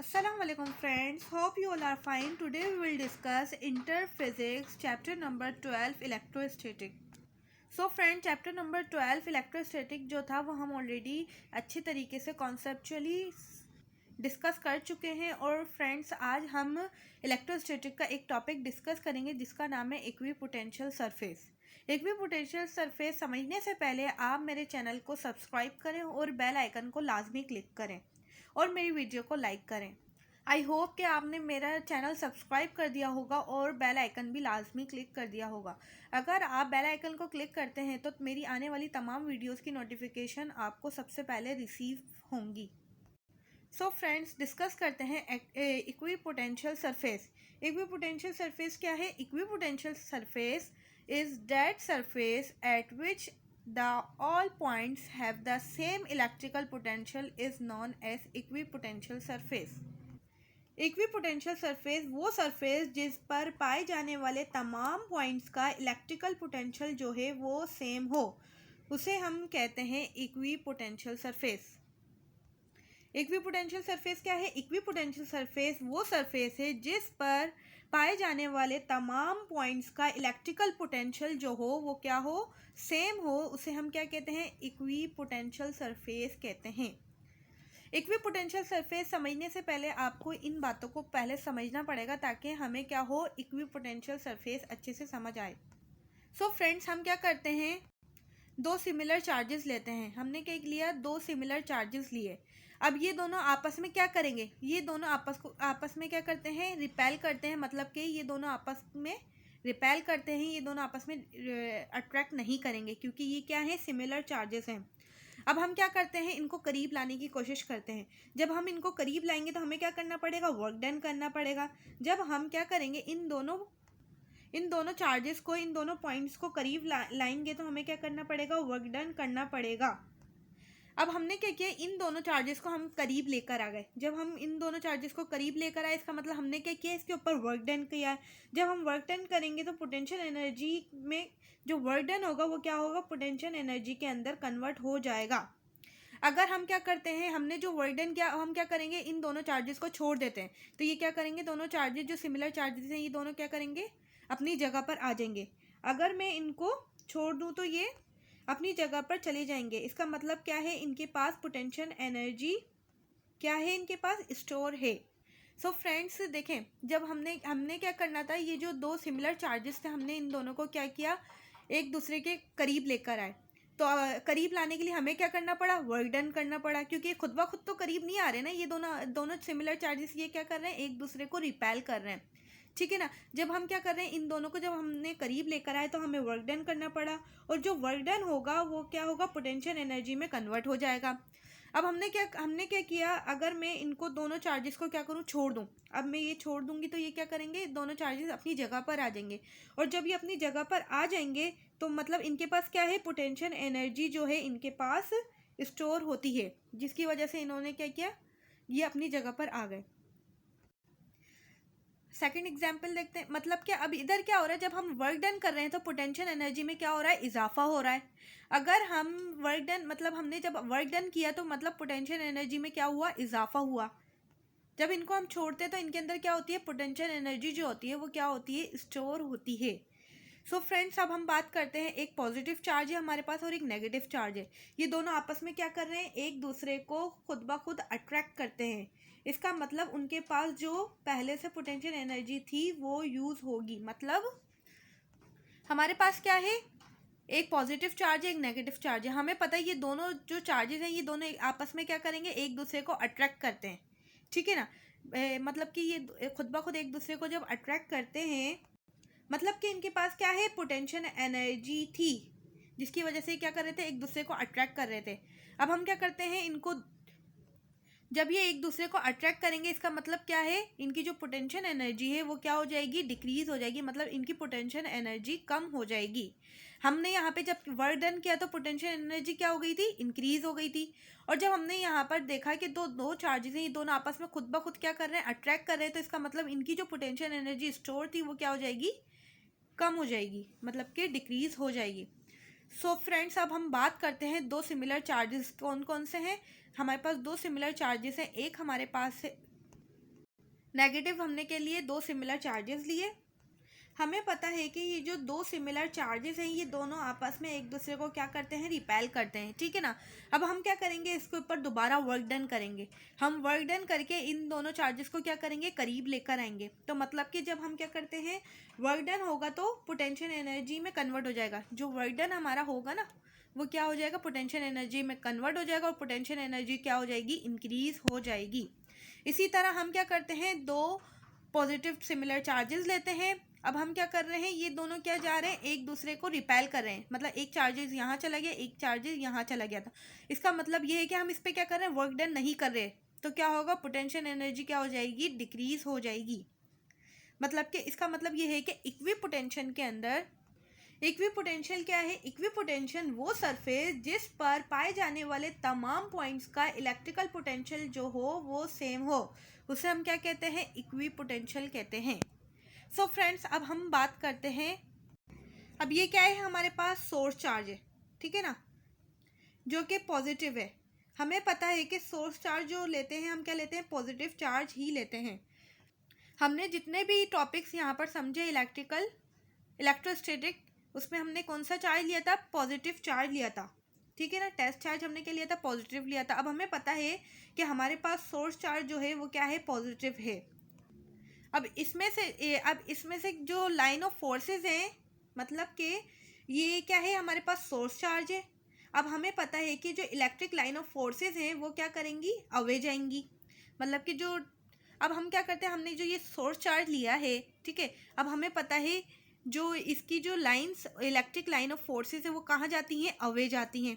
Assalamualaikum friends, hope you all are fine. Today we will discuss Interphysics chapter number 12 Electrostatic. So friend chapter number 12 electrostatic जो था वो हम already अच्छे तरीके से कॉन्सेप्चुअली डिस्कस कर चुके हैं। और फ्रेंड्स आज हम इलेक्ट्रोस्टैटिक का एक टॉपिक डिस्कस करेंगे जिसका नाम है इक्विपोटेंशियल सरफेस। इक्विपोटेंशियल सरफेस समझने से पहले आप मेरे चैनल को सब्सक्राइब करें और बेल आइकन को लाजमी क्लिक करें और मेरी वीडियो को लाइक करें। आई होप कि आपने मेरा चैनल सब्सक्राइब कर दिया होगा और बेल आइकन भी लाजमी क्लिक कर दिया होगा। अगर आप बेल आइकन को क्लिक करते हैं तो मेरी आने वाली तमाम वीडियोस की नोटिफिकेशन आपको सबसे पहले रिसीव होंगी। सो फ्रेंड्स डिस्कस करते हैं इक्विपोटेंशियल सरफेस। इक्विपोटेंशियल सरफेस क्या है? Equipotential surface is that surface at which the all points have the same electrical potential is known as equipotential surface. Equipotential surface वो surface जिस पर पाए जाने वाले तमाम पॉइंट्स का इलेक्ट्रिकल पोटेंशियल जो है वो सेम हो, उसे हम कहते हैं इक्विपोटेंशियल सरफेस। इक्विपोटेंशियल सरफेस क्या है? इक्विपोटेंशियल सरफेस वो सरफेस है जिस पर पाए जाने वाले तमाम पॉइंट्स का इलेक्ट्रिकल पोटेंशियल जो हो वो क्या हो? सेम हो। उसे हम क्या कहते हैं? इक्विपोटेंशियल सरफेस कहते हैं। इक्विपोटेंशियल सरफेस समझने से पहले आपको इन बातों को पहले समझना पड़ेगा ताकि हमें क्या हो, इक्विपोटेंशियल सरफेस अच्छे से समझ आए। सो फ्रेंड्स हम क्या करते हैं, दो सिमिलर चार्जेस लेते हैं। हमने क्या लिया? दो सिमिलर चार्जेस लिए। अब ये दोनों आपस में क्या करेंगे? ये दोनों आपस में क्या करते हैं? रिपेल करते हैं। मतलब कि ये दोनों आपस में रिपेल करते हैं, ये दोनों आपस में अट्रैक्ट नहीं करेंगे क्योंकि ये क्या है? सिमिलर चार्जेस हैं। अब हम क्या करते हैं? इनको करीब लाने की कोशिश करते हैं। जब हम इनको करीब लाएंगे तो हमें क्या करना पड़ेगा? वर्क डन करना पड़ेगा। जब हम क्या करेंगे? इन दोनों चार्जेस को, इन दोनों पॉइंट्स को करीब लाएंगे तो हमें क्या करना पड़ेगा? वर्क डन करना पड़ेगा। अब हमने क्या किया? इन दोनों चार्जेस को हम करीब लेकर आ गए। जब हम इन दोनों चार्जेस को करीब लेकर आए इसका मतलब हमने क्या किया? इसके ऊपर वर्क डन किया है। जब हम वर्क डन करेंगे तो पोटेंशियल एनर्जी में जो वर्क डन होगा वो क्या होगा? पोटेंशियल एनर्जी के अंदर कन्वर्ट हो जाएगा। अगर हम क्या करते हैं, हमने जो वर्क डन किया, हम क्या करेंगे? इन दोनों चार्जेस को छोड़ देते हैं। तो ये क्या करेंगे? दोनों चार्जेस जो सिमिलर चार्जेस हैं ये दोनों क्या करेंगे? अपनी जगह पर आ जाएंगे। अगर मैं इनको छोड़ दूँ तो ये अपनी जगह पर चले जाएंगे। इसका मतलब क्या है? इनके पास पोटेंशियल एनर्जी क्या है? इनके पास स्टोर है। सो फ्रेंड्स देखें, जब हमने क्या करना था, ये जो दो सिमिलर चार्जेस थे हमने इन दोनों को क्या किया? एक दूसरे के करीब लेकर आए। तो करीब लाने के लिए हमें क्या करना पड़ा? वर्क डन करना पड़ा क्योंकि खुद ब खुद तो करीब नहीं आ रहे ना। ये दोनों सिमिलर चार्जेस ये क्या कर रहे हैं? एक दूसरे को रिपेल कर रहे हैं। ठीक है ना। जब हम क्या कर रहे हैं, इन दोनों को जब हमने करीब लेकर आए तो हमें वर्क डन करना पड़ा और जो वर्क डन होगा वो क्या होगा? पोटेंशियल एनर्जी में कन्वर्ट हो जाएगा। अब हमने क्या किया? अगर मैं इनको दोनों चार्जेस को क्या करूं? छोड़ दूं। अब मैं ये छोड़ दूंगी तो ये क्या करेंगे? दोनों चार्जेस अपनी जगह पर आ जाएंगे। और जब ये अपनी जगह पर आ जाएंगे तो मतलब इनके पास क्या है? पोटेंशियल एनर्जी जो है इनके पास स्टोर होती है, जिसकी वजह से इन्होंने क्या किया? ये अपनी जगह पर आ गए। सेकंड एग्जाम्पल देखते हैं। मतलब क्या, अब इधर क्या हो रहा है? जब हम वर्क डन कर रहे हैं तो पोटेंशियल एनर्जी में क्या हो रहा है? इजाफा हो रहा है। अगर हम वर्क डन मतलब हमने जब वर्क डन किया तो मतलब पोटेंशियल एनर्जी में क्या हुआ? इजाफा हुआ। जब इनको हम छोड़ते हैं तो इनके अंदर क्या होती है? पोटेंशियल एनर्जी जो होती है वो क्या होती है? स्टोर होती है। सो फ्रेंड्स अब हम बात करते हैं, एक पॉजिटिव चार्ज है हमारे पास और एक नेगेटिव चार्ज है। ये दोनों आपस में क्या कर रहे हैं? एक दूसरे को खुद ब खुद अट्रैक्ट करते हैं। इसका मतलब उनके पास जो पहले से पोटेंशियल एनर्जी थी वो यूज़ होगी। मतलब हमारे पास क्या है? एक पॉजिटिव चार्ज है, एक नेगेटिव चार्ज है। हमें पता है ये दोनों जो चार्जेस हैं ये दोनों आपस में क्या करेंगे? एक दूसरे को अट्रैक्ट करते हैं। ठीक है ना। मतलब कि ये खुद ब खुद एक दूसरे को जब अट्रैक्ट करते हैं मतलब कि इनके पास क्या है? पोटेंशियल एनर्जी थी जिसकी वजह से क्या कर रहे थे? एक दूसरे को अट्रैक्ट कर रहे थे। अब हम क्या करते हैं? इनको जब ये एक दूसरे को अट्रैक्ट करेंगे इसका मतलब क्या है? इनकी जो पोटेंशियल एनर्जी है वो क्या हो जाएगी? डिक्रीज हो जाएगी। मतलब इनकी पोटेंशियल एनर्जी कम हो जाएगी। हमने यहाँ पे जब वर्क डन किया तो पोटेंशियल एनर्जी क्या हो गई थी? इंक्रीज हो गई थी। और जब हमने यहाँ पर देखा कि दो चार्जेस हैं ये दोनों आपस में खुद ब खुद क्या कर रहे हैं? अट्रैक्ट कर रहे हैं। तो इसका मतलब इनकी जो पोटेंशियल एनर्जी स्टोर थी वो क्या हो जाएगी? कम हो जाएगी। मतलब कि डिक्रीज हो जाएगी। सो फ्रेंड्स अब हम बात करते हैं दो सिमिलर चार्जेस कौन कौन से हैं। हमारे पास दो सिमिलर चार्जेस हैं। एक हमारे पास है नेगेटिव हमने के लिए दो सिमिलर चार्जेस लिए। हमें पता है कि ये जो दो सिमिलर चार्जेस हैं ये दोनों आपस में एक दूसरे को क्या करते हैं, रिपेल करते हैं, ठीक है ना। अब हम क्या करेंगे, इसके ऊपर दोबारा वर्क डन करेंगे। हम वर्क डन करके इन दोनों चार्जेस को क्या करेंगे, करीब लेकर आएंगे। तो मतलब कि जब हम क्या करते हैं, वर्क डन होगा तो पोटेंशियल एनर्जी में कन्वर्ट हो जाएगा। जो वर्क डन हमारा होगा ना वो क्या हो जाएगा, पोटेंशियल एनर्जी में कन्वर्ट हो जाएगा और पोटेंशियल एनर्जी क्या हो जाएगी, इंक्रीज हो जाएगी। इसी तरह हम क्या करते हैं, दो पॉजिटिव सिमिलर चार्जेस लेते हैं। अब हम क्या कर रहे हैं, ये दोनों क्या जा रहे हैं, एक दूसरे को रिपेल कर रहे हैं। मतलब एक चार्जेस यहाँ चला गया, एक चार्जेस यहाँ चला गया था। इसका मतलब ये है कि हम इस पर क्या कर रहे हैं, वर्क डन नहीं कर रहे। तो क्या होगा, पोटेंशियल एनर्जी क्या हो जाएगी, डिक्रीज हो जाएगी। मतलब कि इसका मतलब ये है कि इक्विपोटेंशियल के अंदर, इक्विपोटेंशियल क्या है, इक्विपोटेंशियल वो सरफेस जिस पर पाए जाने वाले तमाम पॉइंट्स का इलेक्ट्रिकल पोटेंशियल जो हो वो सेम हो, उसे हम क्या कहते हैं, इक्विपोटेंशियल कहते हैं। सो फ्रेंड्स, अब हम बात करते हैं, अब ये क्या है, हमारे पास सोर्स चार्ज है, ठीक है ना, जो कि पॉजिटिव है। हमें पता है कि सोर्स चार्ज जो लेते हैं हम क्या लेते हैं, पॉजिटिव चार्ज ही लेते हैं। हमने जितने भी टॉपिक्स यहाँ पर समझे इलेक्ट्रिकल, इलेक्ट्रोस्टैटिक, उसमें हमने कौन सा चार्ज लिया था, पॉजिटिव चार्ज लिया था, ठीक है ना। टेस्ट चार्ज हमने क्या लिया था, पॉजिटिव लिया था। अब हमें पता है कि हमारे पास सोर्स चार्ज जो है वो क्या है, पॉजिटिव है। अब इसमें से जो लाइन ऑफ फोर्सेस हैं, मतलब कि ये क्या है, हमारे पास सोर्स चार्ज है। अब हमें पता है कि जो इलेक्ट्रिक लाइन ऑफ फोर्सेस हैं वो क्या करेंगी, अवे जाएंगी। मतलब कि जो, अब हम क्या करते हैं, हमने जो ये सोर्स चार्ज लिया है, ठीक है, अब हमें पता है जो इसकी जो lines, electric line of forces है वो कहाँ जाती हैं, अवे जाती हैं।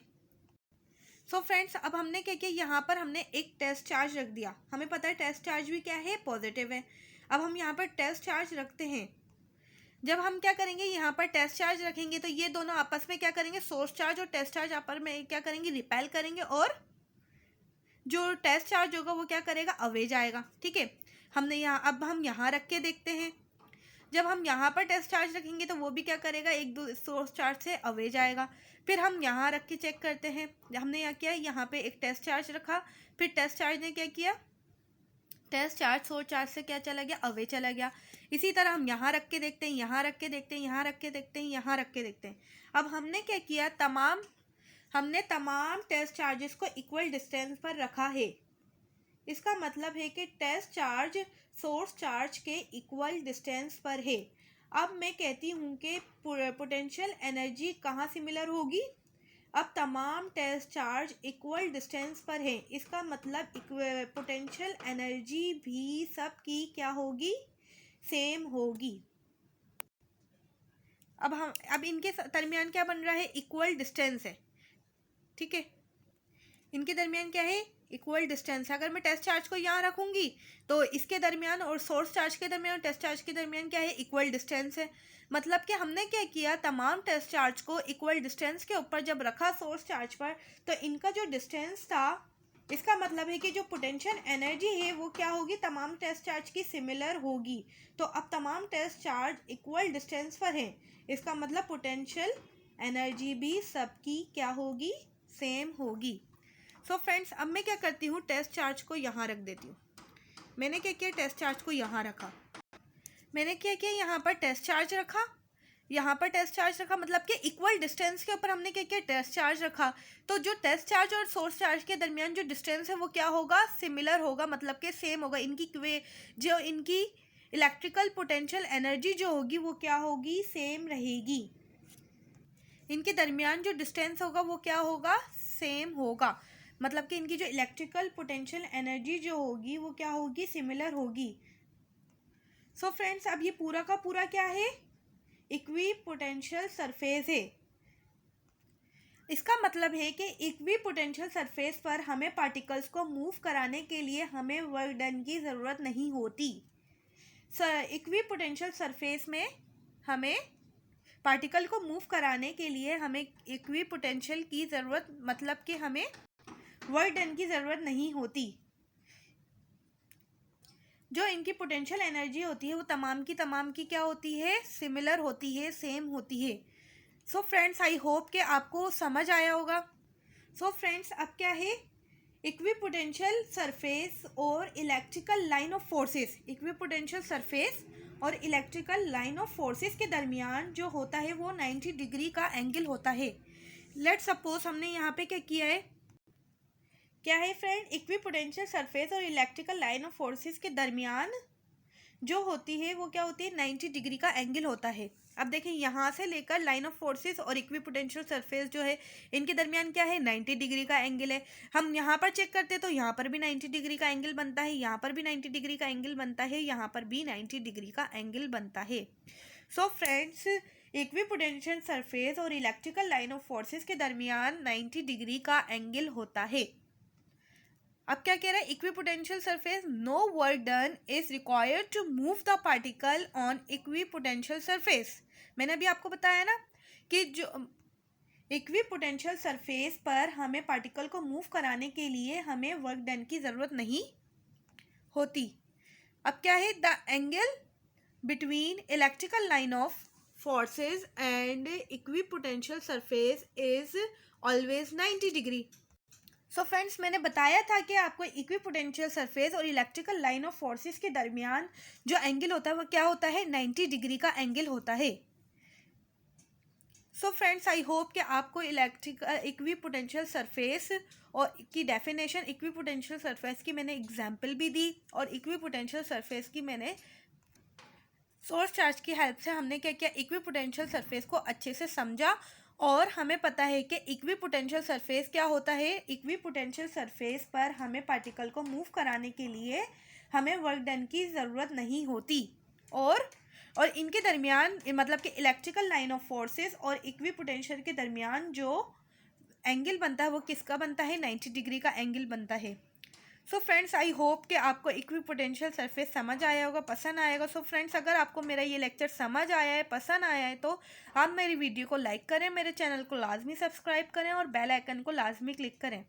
सो फ्रेंड्स, अब हमने क्या किया, यहाँ पर हमने एक टेस्ट चार्ज रख दिया। हमें पता है टेस्ट चार्ज भी क्या है, पॉजिटिव है। अब हम यहाँ पर टेस्ट चार्ज रखते हैं। जब हम क्या करेंगे, यहाँ पर टेस्ट चार्ज रखेंगे तो ये दोनों आपस में क्या करेंगे, सोर्स चार्ज और टेस्ट चार्ज आपस में क्या करेंगे, रिपेल करेंगे, और जो टेस्ट चार्ज होगा वो क्या करेगा, अवे जाएगा, ठीक है। हमने यहाँ, अब हम यहाँ रख के देखते हैं। जब हम यहाँ पर टेस्ट चार्ज रखेंगे तो वो भी क्या करेगा, एक दो सोर्स चार्ज से अवे जाएगा। फिर हम यहाँ रख के चेक करते हैं। हमने यहाँ किया, यहाँ पे एक टेस्ट चार्ज रखा, फिर टेस्ट चार्ज ने क्या किया, टेस्ट चार्ज सोर्स चार्ज से क्या चला गया, अवे चला गया। इसी तरह हम यहाँ रख के देखते हैं, यहाँ रख के देखते हैं, यहाँ रख के देखते हैं, यहाँ रख के देखते हैं। अब हमने क्या किया, हमने तमाम टेस्ट चार्जेस को इक्वल डिस्टेंस पर रखा है। इसका मतलब है कि टेस्ट चार्ज सोर्स चार्ज के इक्वल डिस्टेंस पर है। अब मैं कहती हूँ कि पोटेंशियल एनर्जी कहाँ सिमिलर होगी, अब तमाम टेस्ट चार्ज इक्वल डिस्टेंस पर है। इसका मतलब पोटेंशियल एनर्जी भी सबकी क्या होगी, सेम होगी। अब इनके दरमियान क्या बन रहा है, इक्वल डिस्टेंस है, ठीक है। इनके दरमियान क्या है, इक्वल डिस्टेंस। अगर मैं टेस्ट चार्ज को यहाँ रखूंगी तो इसके दरमियान और सोर्स चार्ज के दरमियान और टेस्ट चार्ज के दरमियान क्या है, इक्वल डिस्टेंस है। मतलब कि हमने क्या किया, तमाम टेस्ट चार्ज को इक्वल डिस्टेंस के ऊपर जब रखा सोर्स चार्ज पर, तो इनका जो डिस्टेंस था, इसका मतलब है कि जो पोटेंशियल एनर्जी है वो क्या होगी, तमाम टेस्ट चार्ज की सिमिलर होगी। तो अब तमाम टेस्ट चार्ज इक्वल डिस्टेंस पर है, इसका मतलब पोटेंशियल एनर्जी भी सबकी क्या होगी, सेम होगी। सो फ्रेंड्स, अब मैं क्या करती हूँ, टेस्ट चार्ज को यहाँ रख देती हूँ। मैंने क्या किया, टेस्ट चार्ज को यहाँ रखा। मैंने क्या किया, यहाँ पर टेस्ट चार्ज रखा, यहाँ पर टेस्ट चार्ज रखा, मतलब कि इक्वल डिस्टेंस के ऊपर हमने क्या किया, टेस्ट चार्ज रखा। तो जो टेस्ट चार्ज और सोर्स चार्ज के दरमियान जो डिस्टेंस है वो क्या होगा, सिमिलर होगा, मतलब कि सेम होगा। जो इनकी इलेक्ट्रिकल पोटेंशियल एनर्जी जो होगी वो क्या होगी, सेम रहेगी। इनके दरमियान जो डिस्टेंस होगा वो क्या होगा, सेम होगा। मतलब कि इनकी जो इलेक्ट्रिकल पोटेंशियल एनर्जी जो होगी वो क्या होगी, सिमिलर होगी। सो फ्रेंड्स, अब ये पूरा का पूरा क्या है, इक्विपोटेंशियल सरफेस है। इसका मतलब है कि इक्विपोटेंशियल सरफेस पर हमें पार्टिकल्स को मूव कराने के लिए हमें वर्क डन की ज़रूरत नहीं होती। इक्विपोटेंशियल सरफेस में हमें पार्टिकल को मूव कराने के लिए हमें इक्विपोटेंशियल की ज़रूरत, मतलब कि हमें वर्क डन की ज़रूरत नहीं होती। जो इनकी पोटेंशियल एनर्जी होती है वो तमाम की क्या होती है, सिमिलर होती है, सेम होती है। सो फ्रेंड्स, आई होप कि आपको समझ आया होगा। सो फ्रेंड्स, अब क्या है, इक्विपोटेंशियल सरफेस और electrical line of forces, equipotential surface और इलेक्ट्रिकल लाइन ऑफ फोर्सेस के दरमियान जो होता है वो 90 डिग्री का एंगल होता है। लेट सपोज हमने यहाँ पे क्या है फ्रेंड, इक्विपोटेंशियल सरफेस और इलेक्ट्रिकल लाइन ऑफ फोर्सेस के दरमियान जो होती है वो क्या होती है, 90 डिग्री का एंगल होता है। अब देखिए यहाँ से लेकर लाइन ऑफ फोर्सेस और इक्विपोटेंशियल सरफेस जो है इनके दरमियान क्या है, 90 डिग्री का एंगल है। हम यहाँ पर चेक करते हैं तो यहाँ पर भी 90 डिग्री का एंगल बनता है, यहाँ पर भी 90 डिग्री का एंगल बनता है, यहाँ पर भी 90 डिग्री का एंगल बनता है। सो फ्रेंड्स, इक्विपोटेंशियल सरफेस और इलेक्ट्रिकल लाइन ऑफ फोर्सेस के दरमियान 90 डिग्री का एंगल होता है। अब क्या कह रहा है, equipotential surface, no work done is required to move the particle on equipotential surface. मैंने अभी आपको बताया ना कि जो इक्विपोटेंशियल सरफेस पर हमें पार्टिकल को मूव कराने के लिए हमें वर्क डन की ज़रूरत नहीं होती। अब क्या है, the angle between electrical line of forces and equipotential surface is always 90 degree. So friends, मैंने बताया था कि आपको इक्विपोटेंशियल सरफेस और इलेक्ट्रिकल लाइन ऑफ फोर्सेस के दरमियान जो एंगल होता है वो क्या होता है, 90 डिग्री का एंगल होता है। सो फ्रेंड्स, आई होप कि आपको इक्विपोटेंशियल सरफेस और की डेफिनेशन, इक्विपोटेंशियल सरफेस की मैंने एग्जांपल भी दी और इक्विपोटेंशियल सरफेस की मैंने सोर्स चार्ज की हेल्प से हमने क्या किया, इक्विपोटेंशियल सरफेस को अच्छे से समझा और हमें पता है कि इक्विपोटेंशियल सरफेस क्या होता है। इक्विपोटेंशियल सरफेस पर हमें पार्टिकल को मूव कराने के लिए हमें वर्क डन की ज़रूरत नहीं होती और इनके दरमियान मतलब कि इलेक्ट्रिकल लाइन ऑफ फोर्सेस और इक्विपोटेंशियल के दरमियान जो एंगल बनता है वो किसका बनता है, 90 डिग्री का एंगल बनता है। सो फ्रेंड्स, आई होप कि आपको इक्विपोटेंशियल सरफेस समझ आया होगा, पसंद आएगा। सो फ्रेंड्स, अगर आपको मेरा ये लेक्चर समझ आया है, पसंद आया है तो आप मेरी वीडियो को लाइक करें, मेरे चैनल को लाजमी सब्सक्राइब करें और बेल आइकन को लाजमी क्लिक करें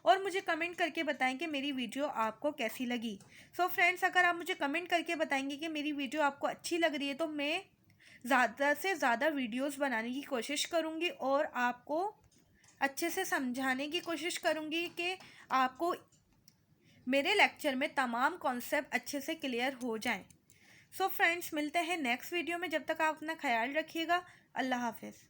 और मुझे कमेंट करके बताएं कि मेरी वीडियो आपको कैसी लगी। सो फ्रेंड्स, अगर आप मुझे कमेंट करके बताएंगे कि मेरी वीडियो आपको अच्छी लग रही है तो मैं ज़्यादा से ज़्यादा वीडियोस बनाने की कोशिश करूँगी और आपको अच्छे से समझाने की कोशिश करूँगी कि आपको मेरे लेक्चर में तमाम कॉन्सेप्ट अच्छे से क्लियर हो जाएं। सो फ्रेंड्स, मिलते हैं नेक्स्ट वीडियो में। जब तक आप अपना ख्याल रखिएगा। अल्लाह हाफिज़।